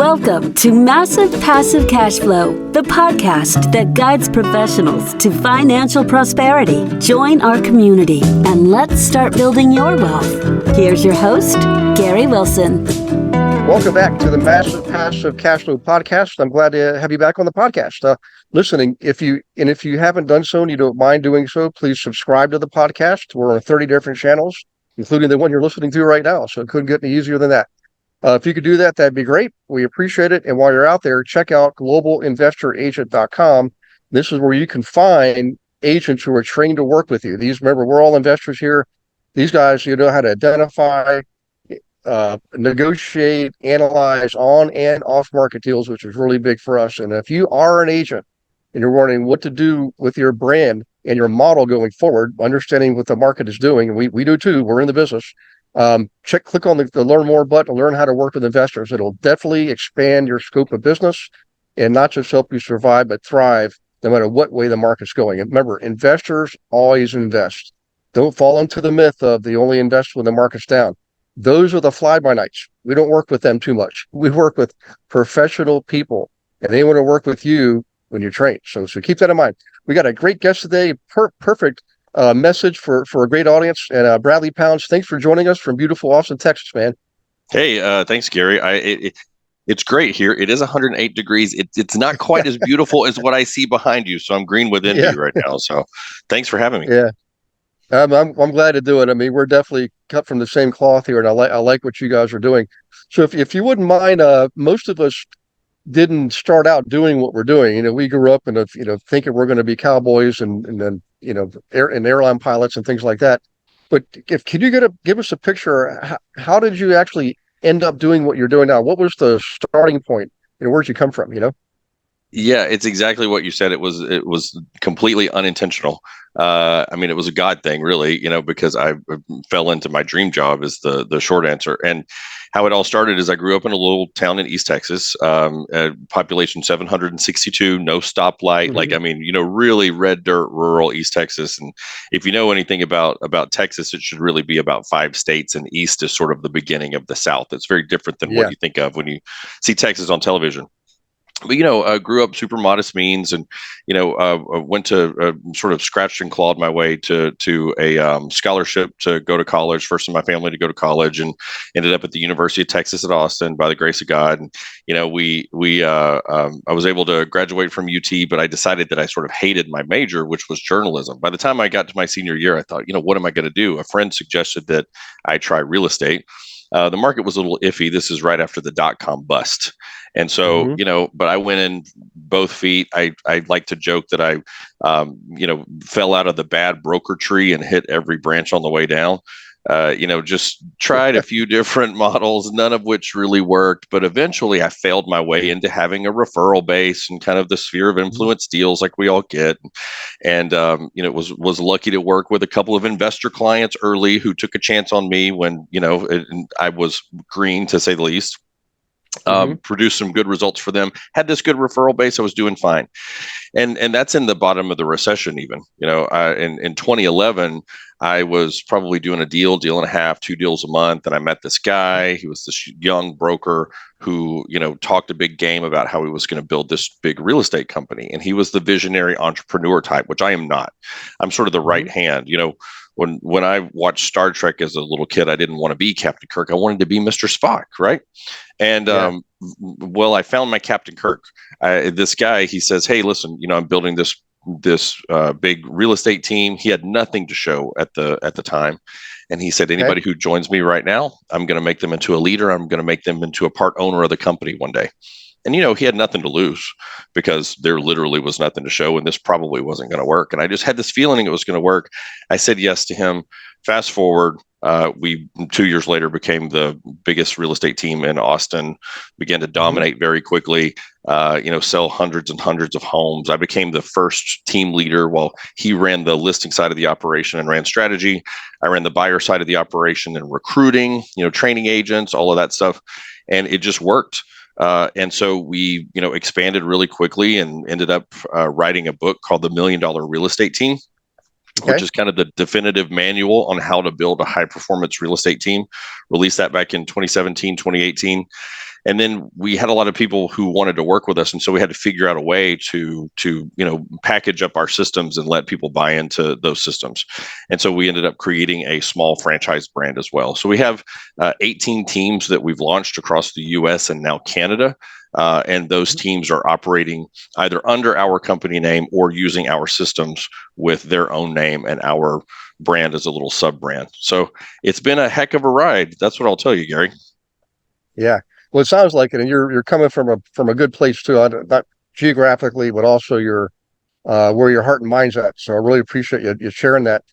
Welcome to Massive Passive Cash Flow, the podcast that guides professionals to financial prosperity. Join our community and let's start building your wealth. Here's your host, Gary Wilson. Welcome back to the Massive Passive Cash Flow podcast. I'm glad to have you back on the podcast. Listening, if you haven't done so and you don't mind doing so, please subscribe to the podcast. We're on 30 different channels, including the one you're listening to right now. So it couldn't get any easier than that. If you could do that, that'd be great. We appreciate it. And while you're out there, check out globalinvestoragent.com. This is where you can find agents who are trained to work with you. Remember, we're all investors here. These guys, know how to identify, negotiate, analyze on and off market deals, which is really big for us. And if you are an agent and you're wondering what to do with your brand and your model going forward, understanding what the market is doing, and we do too, we're in the business. Click on the learn more button to learn how to work with investors. It'll definitely expand your scope of business and not just help you survive, but thrive no matter what way the market's going. And remember, investors always invest. Don't fall into the myth of they only invest when the market's down. Those are the fly-by-nights. We don't work with them too much. We work with professional people, and they want to work with you when you're trained. So keep that in mind. We got a great guest today. Perfect message for a great audience. And Bradley Pounds, thanks for joining us from beautiful Austin, Texas, man. Hey, thanks, Gary. It's great here. It is 108 degrees. It's not quite as beautiful as what I see behind you. So I'm green with envy right now. So thanks for having me. Yeah, I'm glad to do it. I mean, we're definitely cut from the same cloth here, and I like what you guys are doing. So if you wouldn't mind, most of us didn't start out doing what we're doing. We grew up in thinking we're going to be cowboys and then airline pilots and things like that. But can you give us a picture? How did you actually end up doing what you're doing now? What was the starting point? Where'd you come from? Yeah, it's exactly what you said. It was completely unintentional. It was a God thing, really, because I fell into my dream job is the short answer. And how it all started is I grew up in a little town in East Texas, population 762, no stoplight, really red dirt, rural East Texas. And if you know anything about Texas, it should really be about 5 states, and East is sort of the beginning of the South. It's very different than what you think of when you see Texas on television. But, grew up super modest means and, went to sort of scratched and clawed my way to a scholarship to go to college, first in my family to go to college, and ended up at the University of Texas at Austin by the grace of God. And, I was able to graduate from UT, but I decided that I sort of hated my major, which was journalism. By the time I got to my senior year, I thought, what am I going to do? A friend suggested that I try real estate. The market was a little iffy. This is right after the dot-com bust. And so, but I went in both feet. I like to joke that I, fell out of the bad broker tree and hit every branch on the way down. Just tried a few different models, none of which really worked. But eventually I failed my way into having a referral base and kind of the sphere of influence deals like we all get. And, was lucky to work with a couple of investor clients early who took a chance on me when, I was green, to say the least. Produced some good results for them, had this good referral base. I was doing fine. And that's in the bottom of the recession even. In 2011, I was probably doing a deal and a half, 2 deals a month. And I met this guy. He was this young broker who, talked a big game about how he was going to build this big real estate company. And he was the visionary entrepreneur type, which I am not. I'm sort of the right hand. When I watched Star Trek as a little kid, I didn't want to be Captain Kirk. I wanted to be Mr. Spock, right? And I found my Captain Kirk. This guy, he says, "Hey, listen, I'm building this big real estate team." He had nothing to show at the time, and he said, "Anybody who joins me right now, I'm going to make them into a leader. I'm going to make them into a part owner of the company one day." And, he had nothing to lose because there literally was nothing to show, and this probably wasn't going to work. And I just had this feeling it was going to work. I said yes to him. Fast forward, we 2 years later became the biggest real estate team in Austin, began to dominate very quickly, sell hundreds and hundreds of homes. I became the first team leader while he ran the listing side of the operation and ran strategy. I ran the buyer side of the operation and recruiting, training agents, all of that stuff. And it just worked. And so we, expanded really quickly and ended up writing a book called The $1 Million Real Estate Team. which is kind of the definitive manual on how to build a high performance real estate team. Released that back in 2017, 2018. And then we had a lot of people who wanted to work with us. And so we had to figure out a way to package up our systems and let people buy into those systems. And so we ended up creating a small franchise brand as well. So we have 18 teams that we've launched across the US and now Canada. And those teams are operating either under our company name or using our systems with their own name and our brand as a little sub brand. So it's been a heck of a ride. That's what I'll tell you, Gary. Yeah. Well, it sounds like it, and you're coming from a good place too, not geographically, but also your where your heart and mind's at. So I really appreciate you sharing that.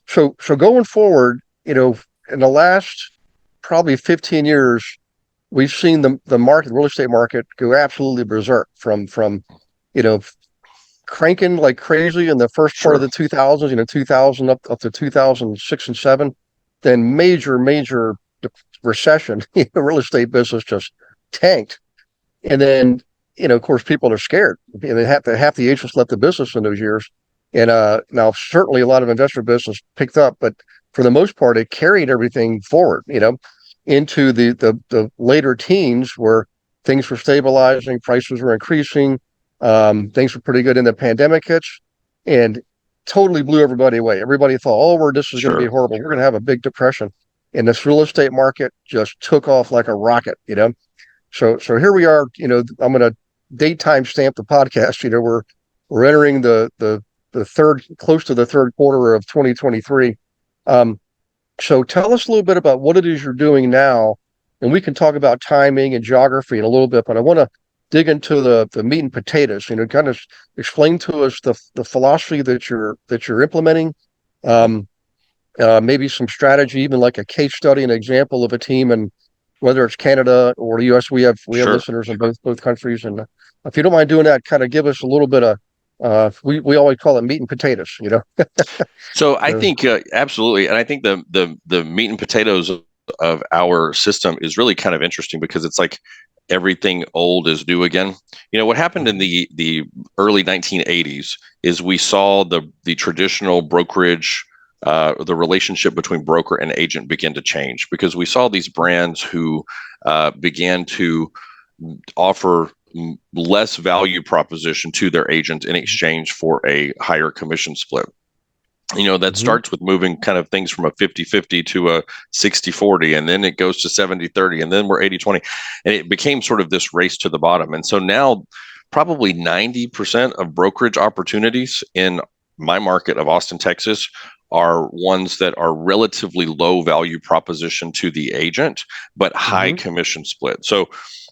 So going forward, in the last probably 15 years, we've seen the market, the real estate market, go absolutely berserk from cranking like crazy in the first part of the 2000s, 2000 up to 2006 and 7, then major recession. The real estate business just tanked, and then of course people are scared. And half the agents left the business in those years, and now certainly a lot of investor business picked up, but for the most part it carried everything forward, into the later teens where things were stabilizing, prices were increasing, things were pretty good, in the pandemic hits and totally blew everybody away. Everybody thought, this is going to be horrible. We're going to have a big depression. And this real estate market just took off like a rocket, So here we are, I'm going to date time stamp the podcast. We're entering the third, close to the third quarter of 2023. So tell us a little bit about what it is you're doing now, and we can talk about timing and geography in a little bit, but I want to dig into the meat and potatoes, kind of explain to us the philosophy that you're implementing, maybe some strategy, even like a case study, an example of a team, and whether it's Canada or the US, we have listeners in both countries. And if you don't mind doing that, kind of give us a little bit of, we always call it meat and potatoes, So I think absolutely. And I think the meat and potatoes of our system is really kind of interesting because it's like everything old is new again. What happened in the early 1980s is we saw the traditional brokerage, the relationship between broker and agent begin to change, because we saw these brands who began to offer less value proposition to their agent in exchange for a higher commission split. That starts with moving kind of things from a 50-50 to a 60-40, and then it goes to 70-30, and then we're 80-20. And it became sort of this race to the bottom. And so now probably 90% of brokerage opportunities in my market of Austin, Texas, are ones that are relatively low value proposition to the agent, but high commission split. So,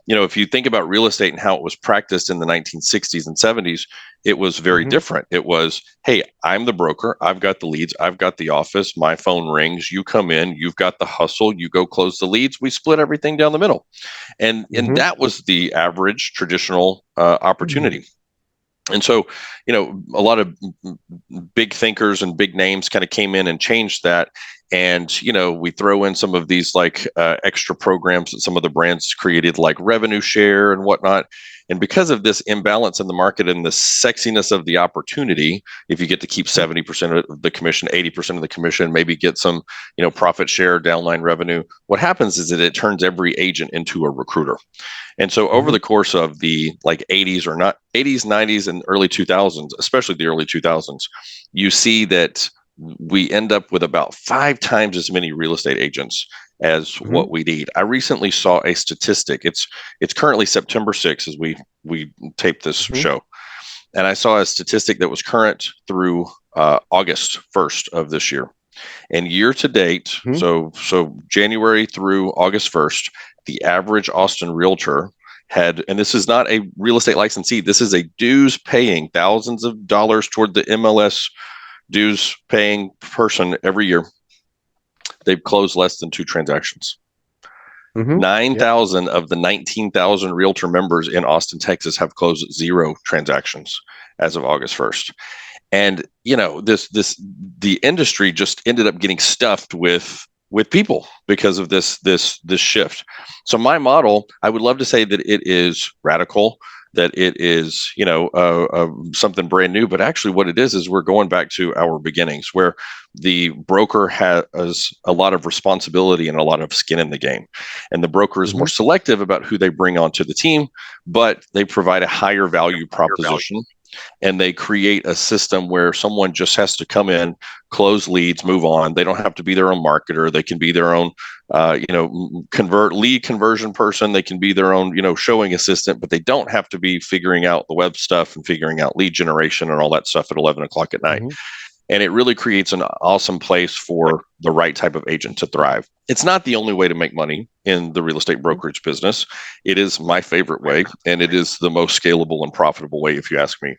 if you think about real estate and how it was practiced in the 1960s and 70s, it was very different. It was, hey, I'm the broker. I've got the leads. I've got the office. My phone rings. You come in. You've got the hustle. You go close the leads. We split everything down the middle. And that was the average traditional opportunity. And so, a lot of big thinkers and big names kind of came in and changed that. And, we throw in some of these like extra programs that some of the brands created, like revenue share and whatnot. And because of this imbalance in the market and the sexiness of the opportunity, if you get to keep 70% of the commission, 80% of the commission, maybe get some, profit share, downline revenue, what happens is that it turns every agent into a recruiter. And so over the course of the like 80s, 90s, and early 2000s, especially the early 2000s, you see that we end up with about 5 times as many real estate agents as what we need. I recently saw a statistic. It's currently September 6th as we tape this show. And I saw a statistic that was current through August 1st of this year. And year to date, so January through August 1st, the average Austin realtor had, and this is not a real estate licensee, this is a dues paying thousands of dollars toward the MLS dues paying person every year. They've closed less than 2 transactions. 9,000 of the 19,000 realtor members in Austin, Texas have closed 0 transactions as of August 1st. And, the industry just ended up getting stuffed with people because of this shift. So my model, I would love to say that it is radical, that it is, something brand new, but actually what it is we're going back to our beginnings where the broker has a lot of responsibility and a lot of skin in the game. And the broker is more selective about who they bring onto the team, but they provide a higher value proposition. And they create a system where someone just has to come in, close leads, move on. They don't have to be their own marketer. They can be their own, lead conversion person. They can be their own, showing assistant, but they don't have to be figuring out the web stuff and figuring out lead generation and all that stuff at 11 o'clock at night. And it really creates an awesome place for the right type of agent to thrive. It's not the only way to make money in the real estate brokerage business. It is my favorite way, and it is the most scalable and profitable way, if you ask me.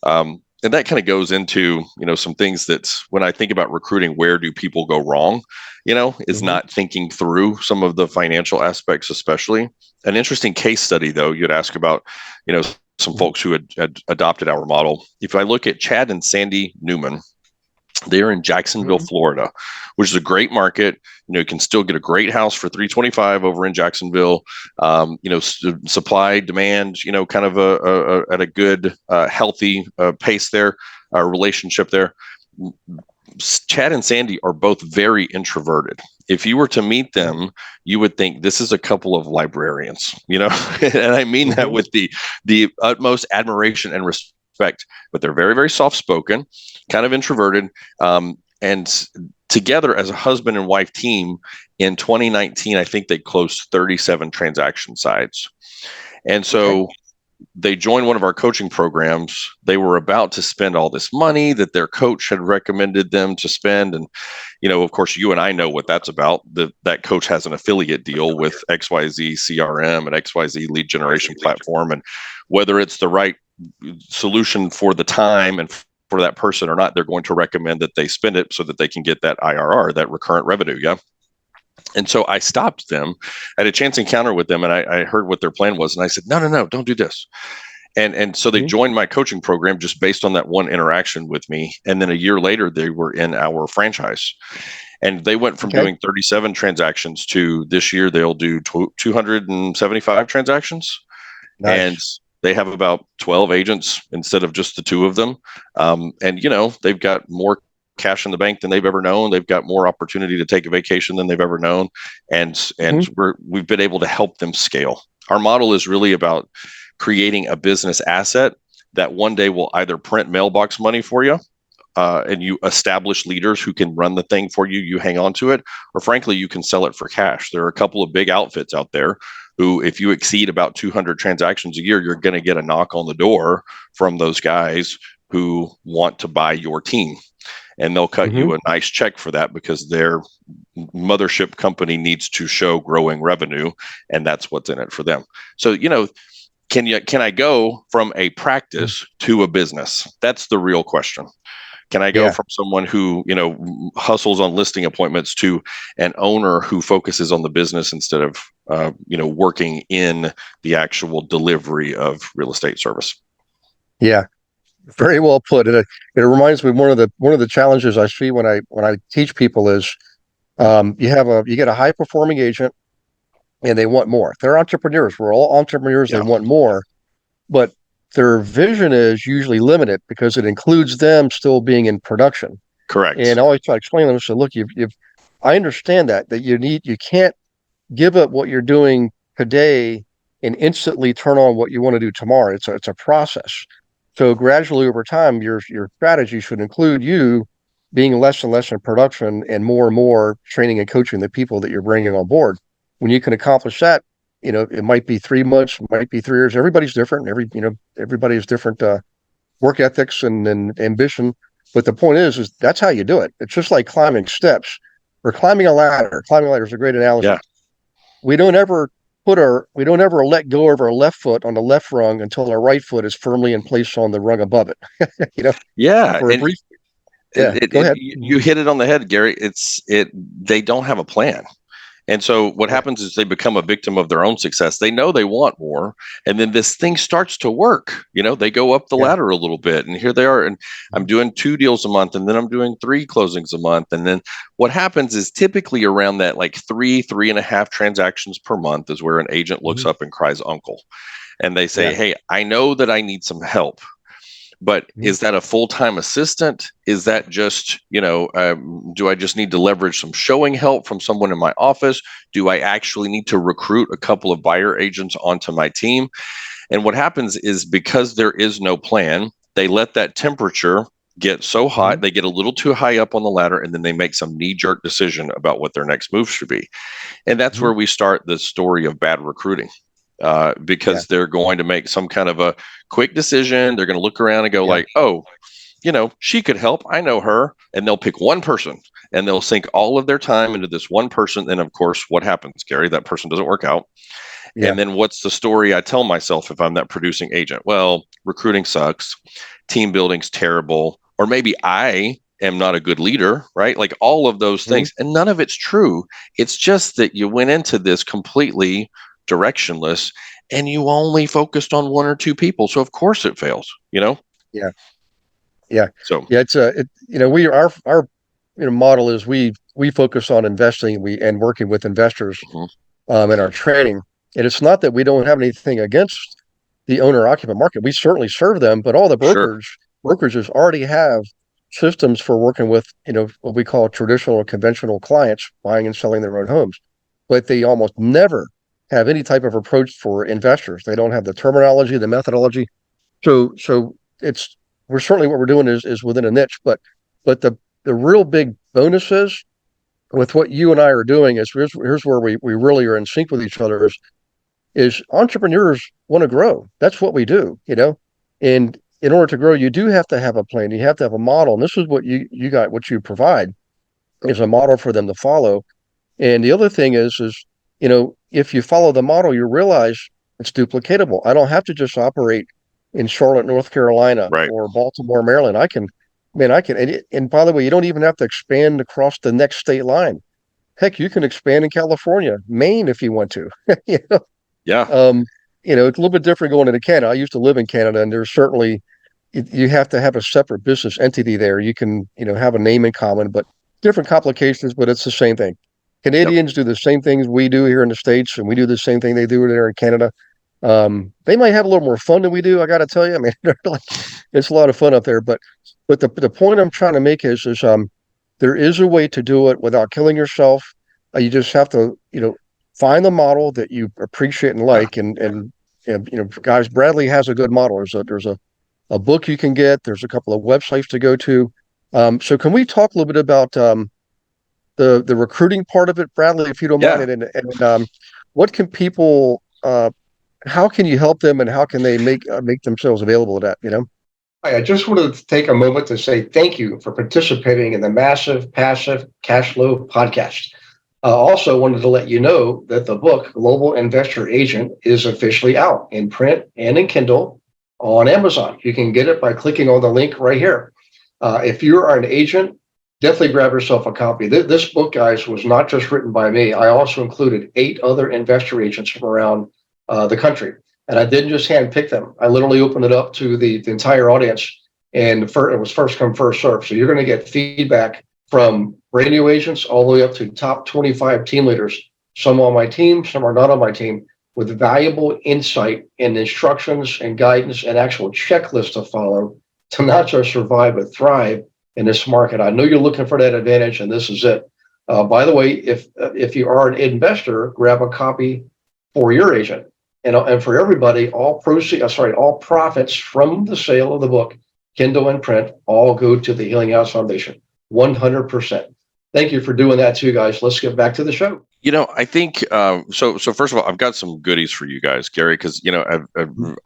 And that kind of goes into, some things that when I think about recruiting, where do people go wrong, is not thinking through some of the financial aspects, especially. An interesting case study, though, you'd ask about, some folks who had adopted our model. If I look at Chad and Sandy Newman, they're in Jacksonville, Florida, which is a great market. You can still get a great house for $325 over in Jacksonville. Supply, demand, kind of at a good, healthy pace there, relationship there. Chad and Sandy are both very introverted. If you were to meet them, you would think this is a couple of librarians, and I mean that with the utmost admiration and respect, but they're very, very soft-spoken, kind of introverted, and together as a husband and wife team in 2019, I think they closed 37 transaction sides. And so they joined one of our coaching programs. They were about to spend all this money that their coach had recommended them to spend. And, of course, you and I know what that's about. That coach has an affiliate deal with XYZ CRM and XYZ lead generation platform. And whether it's the right solution for the time and for that person or not, they're going to recommend that they spend it so that they can get that IRR, that recurrent revenue. Yeah. And so I stopped them at a chance encounter with them, and I heard what their plan was. And I said, no, don't do this. And so they joined my coaching program just based on that one interaction with me. And then a year later, they were in our franchise. And they went from doing 37 transactions to this year, they'll do 275 transactions. Nice. And they have about 12 agents instead of just the two of them. And, they've got more cash in the bank than they've ever known. They've got more opportunity to take a vacation than they've ever known. And we've been able to help them scale. Our model is really about creating a business asset that one day will either print mailbox money for you, and you establish leaders who can run the thing for you, you hang on to it, or frankly, you can sell it for cash. There are a couple of big outfits out there who, if you exceed about 200 transactions a year, you're going to get a knock on the door from those guys who want to buy your team. And they'll cut you a nice check for that because their mothership company needs to show growing revenue, and that's what's in it for them. So, can I go from a practice to a business? That's the real question. Can I go from someone who, hustles on listing appointments to an owner who focuses on the business instead of, working in the actual delivery of real estate service? Yeah. Very well put. It reminds me one of the challenges I see when I teach people is you get a high performing agent and they want more. They're entrepreneurs. We're all entrepreneurs. They want more, but their vision is usually limited because it includes them still being in production. Correct. And I always try to explain to them. So look, I understand that you can't give up what you're doing today and instantly turn on what you want to do tomorrow. It's a process. So gradually over time, your strategy should include you being less and less in production and more training and coaching the people that you're bringing on board. When you can accomplish that, it might be 3 months, it might be 3 years. Everybody's different. Everybody has different work ethics and ambition. But the point is that's how you do it. It's just like climbing steps or climbing a ladder. Climbing a ladder is a great analogy. Yeah. We don't ever let go of our left foot on the left rung until our right foot is firmly in place on the rung above it. Yeah. Go ahead. You hit it on the head, Gary. They don't have a plan. And so what happens is they become a victim of their own success. They know they want more. And then this thing starts to work. They go up the ladder a little bit. And here they are. And I'm doing 2 deals a month. And then I'm doing 3 closings a month. And then what happens is typically around that like 3.5 transactions per month is where an agent looks up and cries uncle. And they say, hey, I know that I need some help. But is that a full-time assistant? Is that just, do I just need to leverage some showing help from someone in my office? Do I actually need to recruit a couple of buyer agents onto my team? And what happens is because there is no plan, they let that temperature get so hot, they get a little too high up on the ladder, and then they make some knee-jerk decision about what their next move should be. And that's where we start the story of bad recruiting. Because they're going to make some kind of a quick decision. They're going to look around and go like, oh, she could help. I know her. And they'll pick one person and they'll sink all of their time into this one person. And of course, what happens, Gary? That person doesn't work out. Yeah. And then what's the story I tell myself if I'm that producing agent? Well, recruiting sucks. Team building's terrible. Or maybe I am not a good leader, right? Like all of those things. And none of it's true. It's just that you went into this completely directionless and you only focused on 1 or 2 people, so of course it fails. So it's our model is we focus on investing and working with investors in our training. And it's not that we don't have anything against the owner occupant market. We certainly serve them, but all the brokerages already have systems for working with what we call traditional or conventional clients buying and selling their own homes, but they almost never have any type of approach for investors. They don't have the terminology, the methodology. So we're certainly what we're doing is within a niche, but the real big bonuses with what you and I are doing is here's where we really are in sync with each other is entrepreneurs want to grow. That's what we do, and in order to grow, you do have to have a plan. You have to have a model. And this is what what you provide is a model for them to follow. And the other thing is if you follow the model, you realize it's duplicatable. I don't have to just operate in Charlotte, North Carolina, or Baltimore, Maryland. I can, and by the way, you don't even have to expand across the next state line. Heck, you can expand in California, Maine, if you want to. Yeah. It's a little bit different going into Canada. I used to live in Canada, and there's certainly you have to have a separate business entity there. You can, have a name in common, but different complications, but it's the same thing. Canadians do the same things we do here in the States, and we do the same thing they do there in Canada. They might have a little more fun than we do, I got to tell you. I mean, it's a lot of fun up there. But the point I'm trying to make is there is a way to do it without killing yourself. You just have to, find the model that you appreciate and like. And guys, Bradley has a good model. There's a book you can get. There's a couple of websites to go to. So can we talk a little bit about the recruiting part of it, Bradley, if you don't mind, and what can people, how can you help them, and how can they make themselves available to that? Hi, I just wanted to take a moment to say thank you for participating in the Massive Passive Cash Flow podcast. Also wanted to let you know that the book Global Investor Agent is officially out in print and in Kindle on Amazon. You can get it by clicking on the link right here. If you are an agent, definitely grab yourself a copy. This book, guys, was not just written by me. I also included 8 other investor agents from around the country. And I didn't just handpick them. I literally opened it up to the entire audience. And it was first come, first serve. So you're going to get feedback from brand new agents all the way up to top 25 team leaders. Some on my team, some are not on my team, with valuable insight and instructions and guidance and actual checklist to follow to not just survive, but thrive in this market. I know you're looking for that advantage, and this is it. By the way, if you are an investor, grab a copy for your agent, and for everybody, all profits from the sale of the book, Kindle and print, all go to the Healing House Foundation, 100%. Thank you for doing that too, guys. Let's get back to the show. I think so. First of all, I've got some goodies for you guys, Gary, because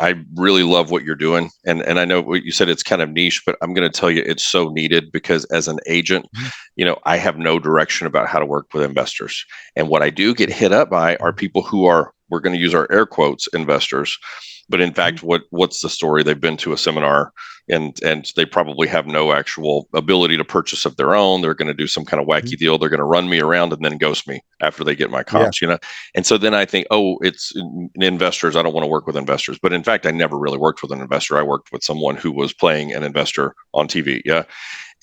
I really love what you're doing, and I know what you said, it's kind of niche, but I'm going to tell you it's so needed because as an agent, I have no direction about how to work with investors, and what I do get hit up by are people who are, we're going to use our air quotes, investors, but in fact, what's the story? They've been to a seminar and they probably have no actual ability to purchase of their own. They're going to do some kind of wacky deal. They're going to run me around and then ghost me after they get my comps, And so then I think, oh, it's investors. I don't want to work with investors. But in fact, I never really worked with an investor. I worked with someone who was playing an investor on TV.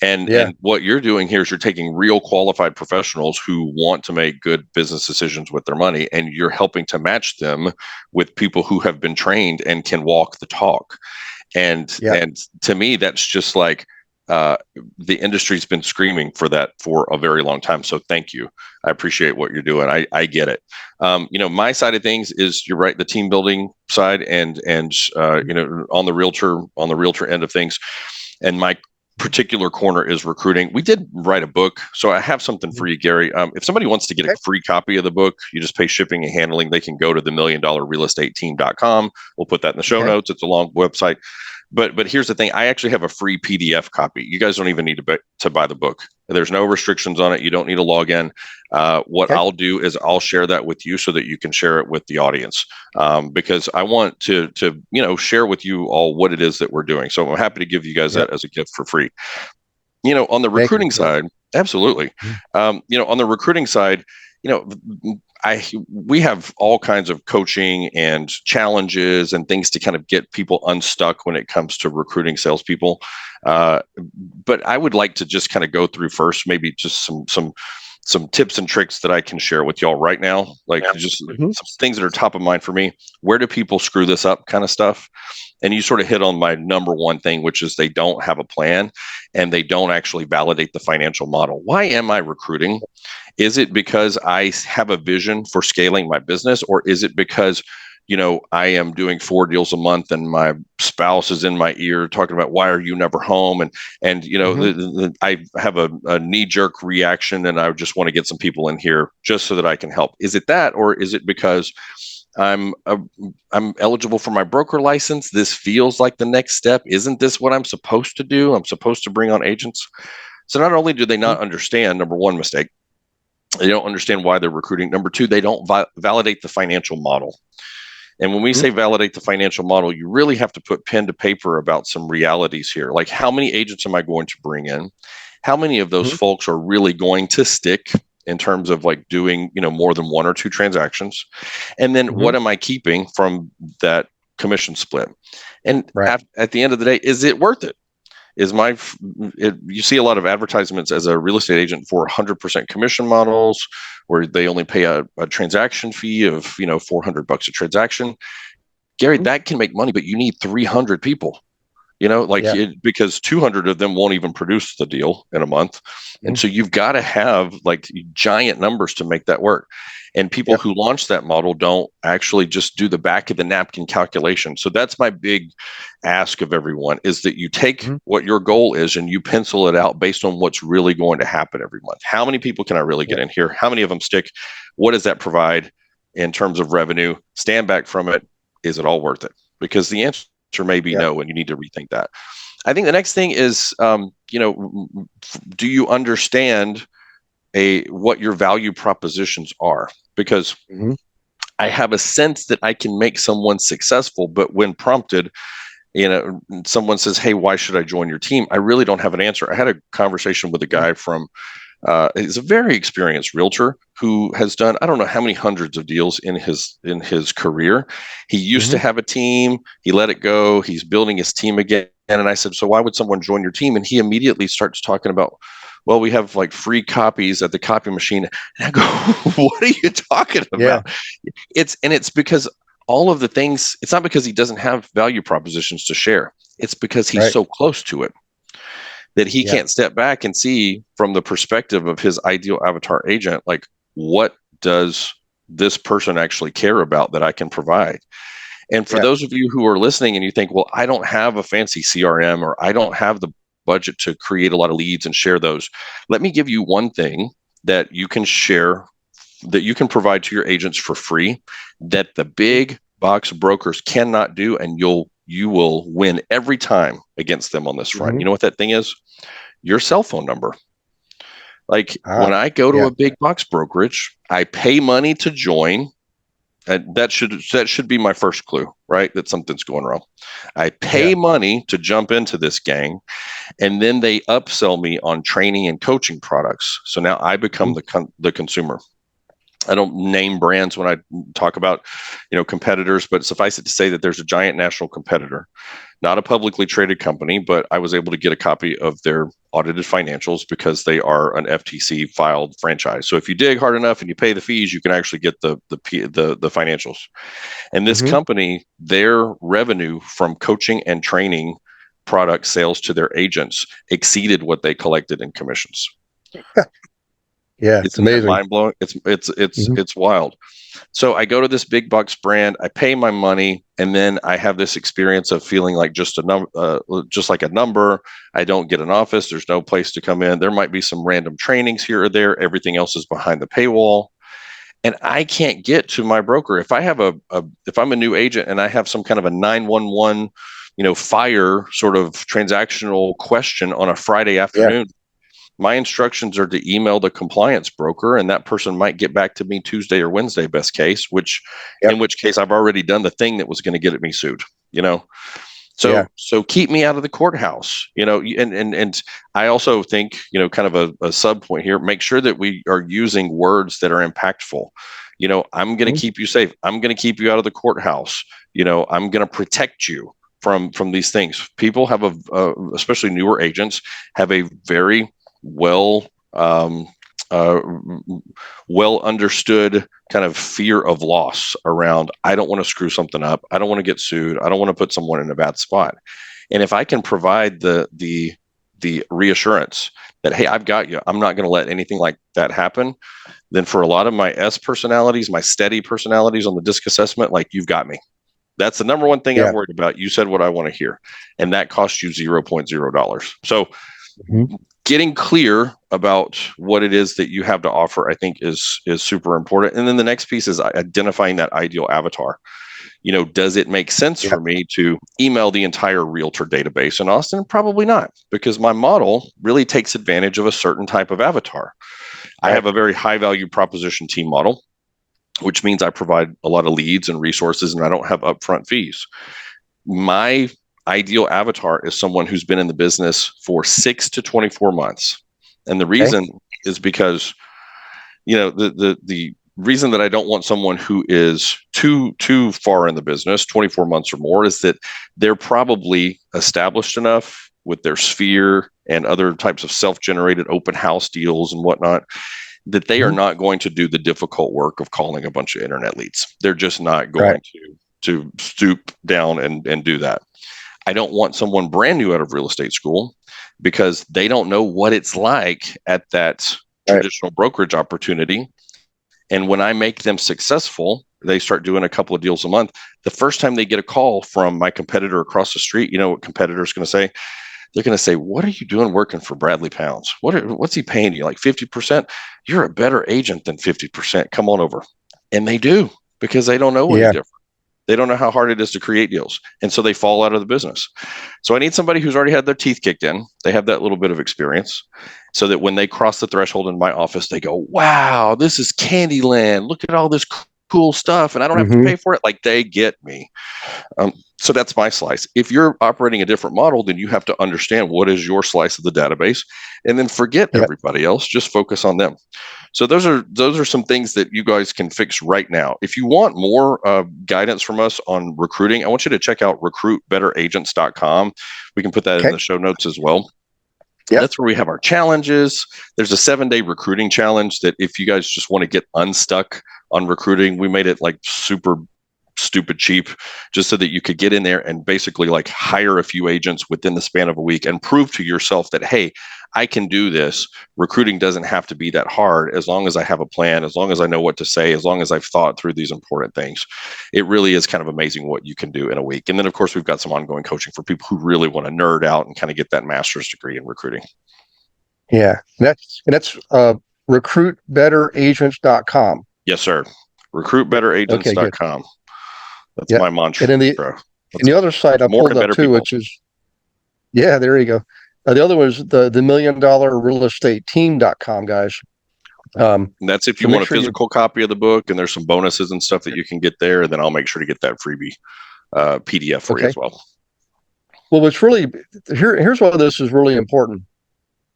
And what you're doing here is you're taking real qualified professionals who want to make good business decisions with their money, and you're helping to match them with people who have been trained and can walk the talk. And to me, that's just like the industry's been screaming for that for a very long time. So thank you. I appreciate what you're doing. I get it. My side of things is, you're right, the team building side and on the realtor end of things. And my particular corner is recruiting. We did write a book, so I have something for you, Gary. If somebody wants to get a free copy of the book, you just pay shipping and handling. They can go to themilliondollarrealestateteam.com. We'll put that in the show notes. It's a long website. But here's the thing. I actually have a free PDF copy. You guys don't even need to buy the book. There's no restrictions on it. You don't need to log in. What I'll do is I'll share that with you so that you can share it with the audience, because I want to share with you all what it is that we're doing. So I'm happy to give you guys that as a gift for free. On the recruiting side, absolutely. On the recruiting side, we have all kinds of coaching and challenges and things to kind of get people unstuck when it comes to recruiting salespeople. But I would like to just kind of go through first, maybe just some tips and tricks that I can share with y'all right now, some things that are top of mind for me. Where do people screw this up kind of stuff? And you sort of hit on my number one thing, which is they don't have a plan and they don't actually validate the financial model. Why am I recruiting? Is it because I have a vision for scaling my business, or is it because I am doing 4 deals a month and my spouse is in my ear talking about, why are you never home? And I have a knee-jerk reaction and I just want to get some people in here just so that I can help. Is it that, or is it because I'm eligible for my broker license? This feels like the next step. Isn't this what I'm supposed to do? I'm supposed to bring on agents. So not only do they not understand, number one mistake, they don't understand why they're recruiting. Number two, they don't validate the financial model. And when we say validate the financial model, you really have to put pen to paper about some realities here. Like, how many agents am I going to bring in? How many of those folks are really going to stick in terms of like doing, more than 1 or 2 transactions? And then what am I keeping from that commission split? And at the end of the day, is it worth it? You see a lot of advertisements as a real estate agent for 100% commission models where they only pay a transaction fee of, $400 a transaction. Gary, that can make money, but you need 300 people, because 200 of them won't even produce the deal in a month. And so you've got to have like giant numbers to make that work. And people who launch that model don't actually just do the back of the napkin calculation. So that's my big ask of everyone, is that you take what your goal is and you pencil it out based on what's really going to happen every month. How many people can I really get in here? How many of them stick? What does that provide in terms of revenue? Stand back from it. Is it all worth it? Because the answer may be no, and you need to rethink that. I think the next thing is, do you understand what your value propositions are? Because I have a sense that I can make someone successful, but when prompted, someone says, hey, why should I join your team? I really don't have an answer. I had a conversation with a guy from, he's a very experienced realtor who has done, I don't know how many hundreds of deals in his career. He used to have a team. He let it go. He's building his team again. And I said, so why would someone join your team? And he immediately starts talking about, well, we have like free copies at the copy machine. And I go, what are you talking about? It's because all of the things, it's not because he doesn't have value propositions to share. It's because he's so close to it that he can't step back and see from the perspective of his ideal avatar agent, like, what does this person actually care about that I can provide? And for those of you who are listening and you think, well, I don't have a fancy CRM, or I don't have the budget to create a lot of leads and share those. Let me give you one thing that you can share, that you can provide to your agents for free, that the big box brokers cannot do, and you will win every time against them on this front. You know what that thing is? Your cell phone number. Like when I go to a big box brokerage, I pay money to join. And that should be my first clue, right? That something's going wrong. I pay money to jump into this gang, and then they upsell me on training and coaching products. So now I become the consumer. I don't name brands when I talk about, competitors, but suffice it to say that there's a giant national competitor, not a publicly traded company, but I was able to get a copy of their audited financials because they are an FTC filed franchise. So if you dig hard enough and you pay the fees, you can actually get the financials. And this company, their revenue from coaching and training product sales to their agents exceeded what they collected in commissions. Yeah, it's amazing. Mind blowing. It's wild. So I go to this big bucks brand, I pay my money, and then I have this experience of feeling like just like a number. I don't get an office. There's no place to come in. There might be some random trainings here or there. Everything else is behind the paywall, and I can't get to my broker. If I have if I'm a new agent and I have some kind of a 911, fire sort of transactional question on a Friday afternoon. My instructions are to email the compliance broker, and that person might get back to me Tuesday or Wednesday, best case, in which case I've already done the thing that was going to get me sued, So keep me out of the courthouse, and I also think, kind of a sub point here, make sure that we are using words that are impactful. I'm going to keep you safe. I'm going to keep you out of the courthouse. I'm going to protect you from these things. People have especially newer agents have a very well understood kind of fear of loss around, I don't want to screw something up. I don't want to get sued. I don't want to put someone in a bad spot. And if I can provide the reassurance that, hey, I've got you, I'm not going to let anything like that happen, then for a lot of my S personalities, my steady personalities on the DISC assessment, like, you've got me. That's the number one thing I'm worried about. You said what I want to hear, and that costs you $0.0. So getting clear about what it is that you have to offer, I think is super important. And then the next piece is identifying that ideal avatar. Does it make sense for me to email the entire realtor database in Austin? Probably not, because my model really takes advantage of a certain type of avatar. I have a very high value proposition team model, which means I provide a lot of leads and resources, and I don't have upfront fees. My ideal avatar is someone who's been in the business for 6 to 24 months. And the reason is because, the reason that I don't want someone who is too far in the business, 24 months or more, is that they're probably established enough with their sphere and other types of self-generated open house deals and whatnot, that they are not going to do the difficult work of calling a bunch of internet leads. They're just not going to stoop down and do that. I don't want someone brand new out of real estate school, because they don't know what it's like at that traditional brokerage opportunity. And when I make them successful, they start doing a couple of deals a month. The first time they get a call from my competitor across the street, you know what competitor is going to say? They're going to say, "What are you doing working for Bradley Pounds? What's he paying you? Like 50%? You're a better agent than 50%. Come on over." And they do, because they don't know any different. They don't know how hard it is to create deals. And so they fall out of the business. So I need somebody who's already had their teeth kicked in. They have that little bit of experience, so that when they cross the threshold in my office, they go, "Wow, this is Candyland. Look at all this cool stuff. And I don't have to pay for it." Like, they get me. So that's my slice. If you're operating a different model, then you have to understand what is your slice of the database, and then forget everybody else. Just focus on them. So those are some things that you guys can fix right now. If you want more guidance from us on recruiting, I want you to check out recruitbetteragents.com. We can put that in the show notes as well. That's where we have our challenges. There's a 7-day recruiting challenge that if you guys just want to get unstuck on recruiting, we made it like super stupid cheap, just so that you could get in there and basically like hire a few agents within the span of a week and prove to yourself that, hey, I can do this. Recruiting doesn't have to be that hard, as long as I have a plan, as long as I know what to say, as long as I've thought through these important things. It really is kind of amazing what you can do in a week. And then, of course, we've got some ongoing coaching for people who really want to nerd out and kind of get that master's degree in recruiting. Yeah, that's recruitbetteragents.com. Yes, sir. Recruitbetteragents.com. That's my mantra. And then the other site I pulled up too, people. Which is, there you go. The other one is the $1 million real estate team.com, guys. And that's if So you make want a sure physical copy of the book, and there's some bonuses and stuff that you can get there. And then I'll make sure to get that freebie PDF for you as well. Well, here's why this is really important.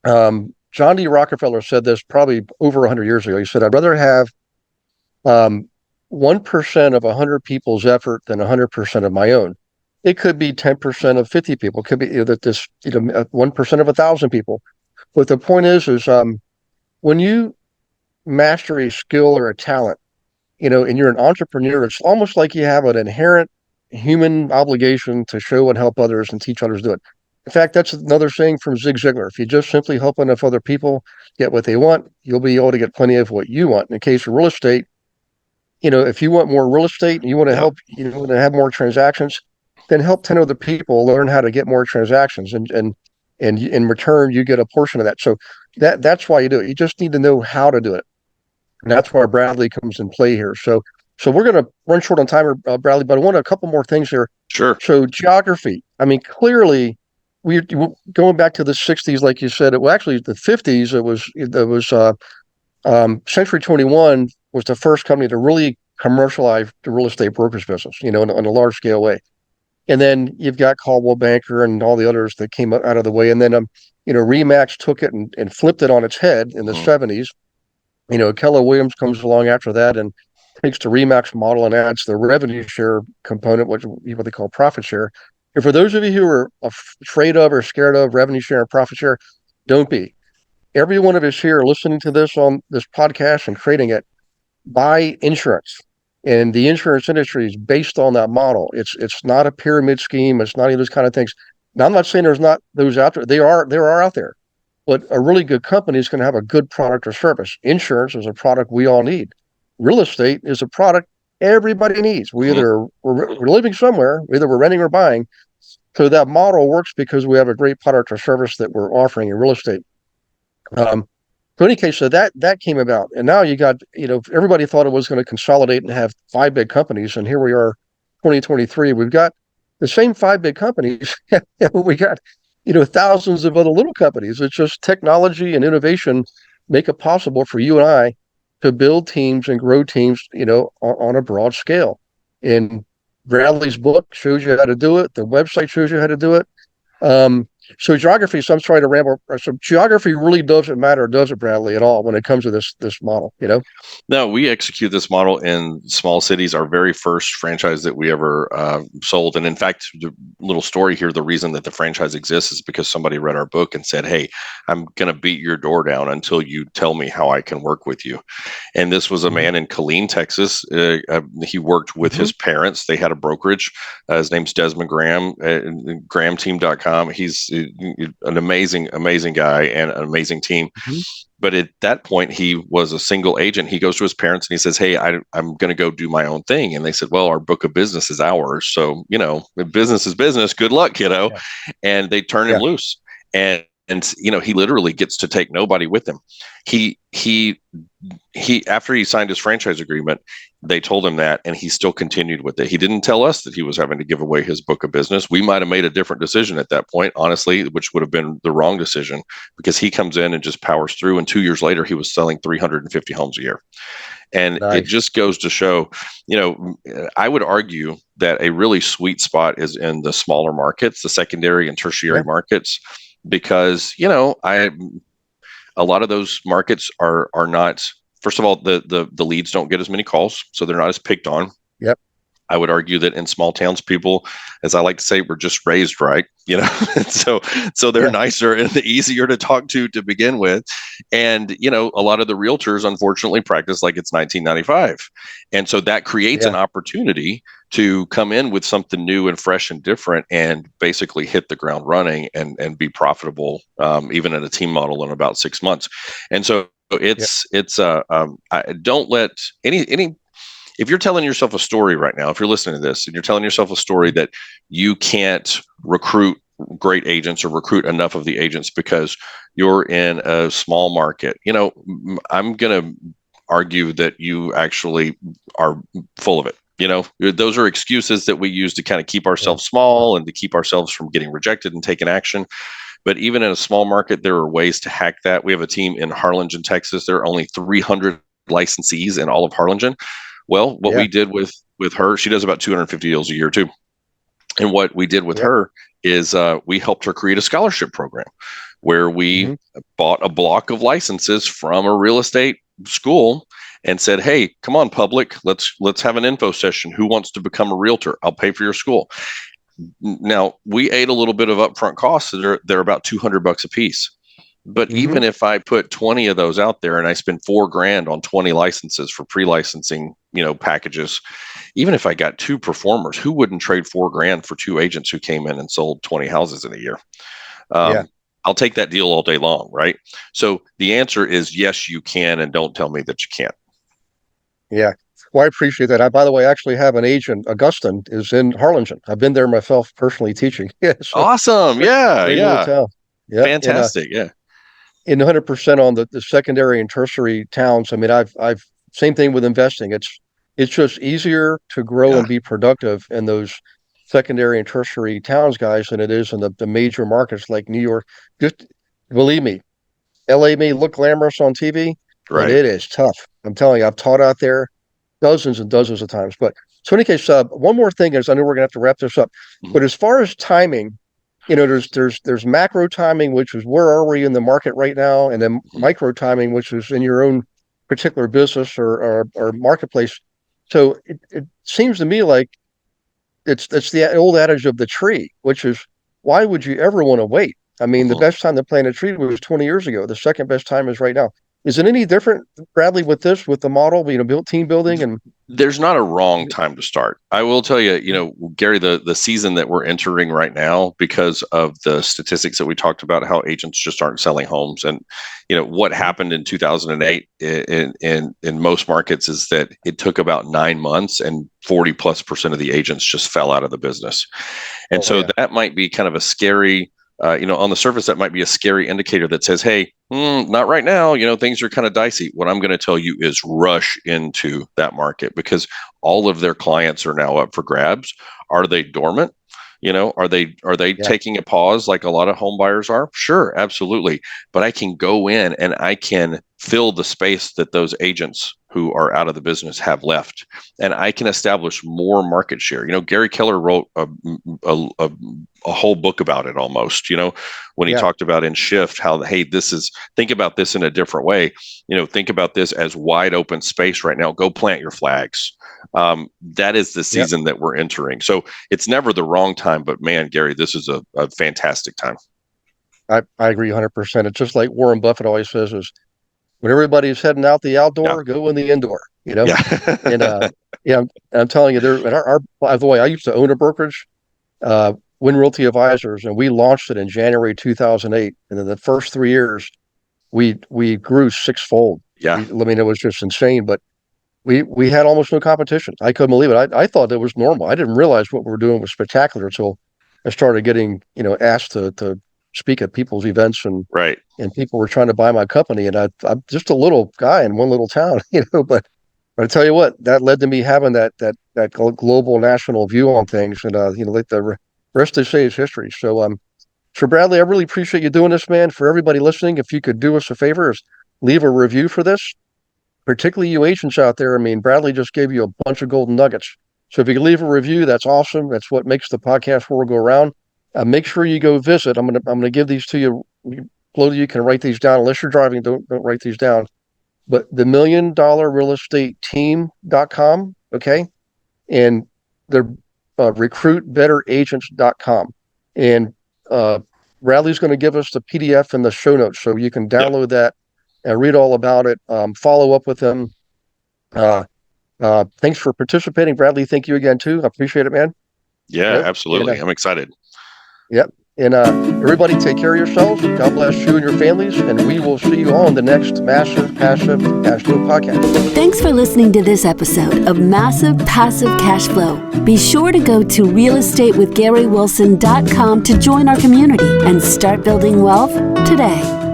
John D. Rockefeller said this probably over 100 years ago. He said, "I'd rather have 1% of 100 people's effort than 100% of my own." It could be 10% of 50 people. It could be that this 1% of 1,000 people. But the point is when you master a skill or a talent, and you're an entrepreneur, it's almost like you have an inherent human obligation to show and help others and teach others to do it. In fact, that's another saying from Zig Ziglar. If you just simply help enough other people get what they want, you'll be able to get plenty of what you want. In the case of real estate, if you want more real estate and you want to help, want to have more transactions, then help 10 other people learn how to get more transactions. And in return, you get a portion of that. So that's why you do it. You just need to know how to do it. And that's where Bradley comes in play here. So we're going to run short on time, Bradley, but I want a couple more things here. Sure. So geography. I mean, clearly, we're going back to the 60s, like you said. Actually, the 50s. It was Century 21 was the first company to really commercialize the real estate brokerage business, in a large scale way. And then you've got Caldwell Banker and all the others that came out of the way. And then, Remax took it and flipped it on its head in the 70s. Keller Williams comes along after that and takes the Remax model and adds the revenue share component, what they call profit share. And for those of you who are afraid of or scared of revenue share and profit share, don't be. Every one of us here listening to this on this podcast and creating it, buy insurance. And the insurance industry is based on that model. It's not a pyramid scheme. It's not any of those kind of things. Now, I'm not saying there's not those out there. There are out there. But a really good company is going to have a good product or service. Insurance is a product we all need. Real estate is a product everybody needs. We're living somewhere, either we're renting or buying. So that model works because we have a great product or service that we're offering in real estate. So in any case, so that came about. And now you got, everybody thought it was going to consolidate and have 5 big companies. And here we are, 2023. We've got the same 5 big companies. We got thousands of other little companies. It's just technology and innovation make it possible for you and I to build teams and grow teams, on a broad scale. And Bradley's book shows you how to do it. The website shows you how to do it. So geography, so I'm sorry to ramble. So geography really doesn't matter, does it, Bradley, at all when it comes to this model, No, we execute this model in small cities. Our very first franchise that we ever sold. And in fact, the little story here, the reason that the franchise exists is because somebody read our book and said, "Hey, I'm going to beat your door down until you tell me how I can work with you." And this was a man in Killeen, Texas. He worked with his parents. They had a brokerage. His name's Desmond Graham, GrahamTeam.com. He's an amazing guy and an amazing team. But at that point, he was a single agent. He goes to his parents and he says, "Hey, I'm going to go do my own thing." And they said, "Well, our book of business is ours. So, business is business. Good luck, kiddo." Yeah. And they turn him loose. And he literally gets to take nobody with him. He after he signed his franchise agreement, they told him that, and he still continued with it. He didn't tell us that he was having to give away his book of business. We might have made a different decision at that point, honestly, which would have been the wrong decision, because he comes in and just powers through. And 2 years later, he was selling 350 homes a year. And It just goes to show, I would argue that a really sweet spot is in the smaller markets, the secondary and tertiary markets, because, a lot of those markets are not, first of all, the leads don't get as many calls, so they're not as picked on. Yep. I would argue that in small towns, people, as I like to say, were just raised right, so they're nicer and easier to talk to begin with. And, a lot of the realtors, unfortunately, practice like it's 1995. And so that creates an opportunity to come in with something new and fresh and different and basically hit the ground running and be profitable, even in a team model in about 6 months. And so don't let any, if you're telling yourself a story right now, if you're listening to this and you're telling yourself a story that you can't recruit great agents or recruit enough of the agents because you're in a small market, I'm going to argue that you actually are full of it. Those are excuses that we use to kind of keep ourselves small and to keep ourselves from getting rejected and taking action. But even in a small market, there are ways to hack that. We have a team in Harlingen, Texas. There are only 300 licensees in all of Harlingen. Well, what we did with her, she does about 250 deals a year too. And what we did with her is we helped her create a scholarship program where we bought a block of licenses from a real estate school and said, hey, come on, public, let's have an info session. Who wants to become a realtor? I'll pay for your school. Now, we ate a little bit of upfront costs. So they're about $200 a piece. But even if I put 20 of those out there and I spend $4,000 on 20 licenses for pre-licensing, packages, even if I got 2 performers, who wouldn't trade $4,000 for 2 agents who came in and sold 20 houses in a year? I'll take that deal all day long, right? So the answer is yes, you can, and don't tell me that you can't. Yeah. Well, I appreciate that. By the way, I actually have an agent. Augustine is in Harlingen. I've been there myself personally teaching. So awesome. Yeah. Yeah. Fantastic. And 100% on the secondary and tertiary towns. I mean, I've same thing with investing. It's just easier to grow and be productive in those secondary and tertiary towns, guys, than it is in the major markets like New York. Just believe me, LA may look glamorous on TV, but it is tough. I'm telling you, I've taught out there dozens and dozens of times. But so in any case, one more thing is, I know we're gonna have to wrap this up, but as far as timing, there's macro timing, which is where are we in the market right now, and then micro timing, which is in your own particular business or marketplace. So it seems to me like it's the old adage of the tree, which is, why would you ever want to wait? I mean, the best time to plant a tree was 20 years ago. The second best time is right now. Is it any different, Bradley, with the model, team building? And there's not a wrong time to start. I will tell you, Gary, the season that we're entering right now, because of the statistics that we talked about, how agents just aren't selling homes, and what happened in 2008 in most markets is that it took about 9 months, and 40+% of the agents just fell out of the business, and that might be kind of a scary. On the surface, that might be a scary indicator that says, hey, not right now, things are kind of dicey. What I'm going to tell you is rush into that market, because all of their clients are now up for grabs. Are they dormant? Are they taking a pause like a lot of home buyers are? Sure, absolutely. But I can go in and I can fill the space that those agents who are out of the business have left, and I can establish more market share. Gary Keller wrote a whole book about it almost, when he talked about in Shift, how, hey, think about this in a different way. Think about this as wide open space right now. Go plant your flags. That is the season that we're entering. So it's never the wrong time, but man, Gary, this is a fantastic time. I agree 100%. It's just like Warren Buffett always says, is when everybody's heading out the outdoor, go in the indoor, And I'm telling you, by the way, I used to own a brokerage, Win Realty Advisors, and we launched it in January 2008. And in the first 3 years, we grew 6-fold. It was just insane, but we had almost no competition. I couldn't believe it. I thought it was normal. I didn't realize what we were doing was spectacular until I started getting, asked to speak at people's events, and people were trying to buy my company, and I'm just a little guy in one little town, but I tell you what, that led to me having that global national view on things, and like the rest they say is history. So Bradley, I really appreciate you doing this, man. For everybody listening, if you could do us a favor, is leave a review for this, particularly you agents out there. I mean, Bradley just gave you a bunch of golden nuggets. So if you can leave a review, that's awesome. That's what makes the podcast world go around. Make sure you go visit. I'm gonna give these to you. You can write these down. Unless you're driving, don't write these down. But the $1,000,000realestateteam.com, okay? And the recruitbetteragents.com. And Bradley's going to give us the PDF in the show notes, so you can download that and read all about it. Follow up with them. Thanks for participating, Bradley. Thank you again too. I appreciate it, man. Yeah, absolutely. And, I'm excited. Yep. And everybody, take care of yourselves. God bless you and your families. And we will see you on the next Massive Passive Cash Flow podcast. Thanks for listening to this episode of Massive Passive Cash Flow. Be sure to go to realestatewithgarywilson.com to join our community and start building wealth today.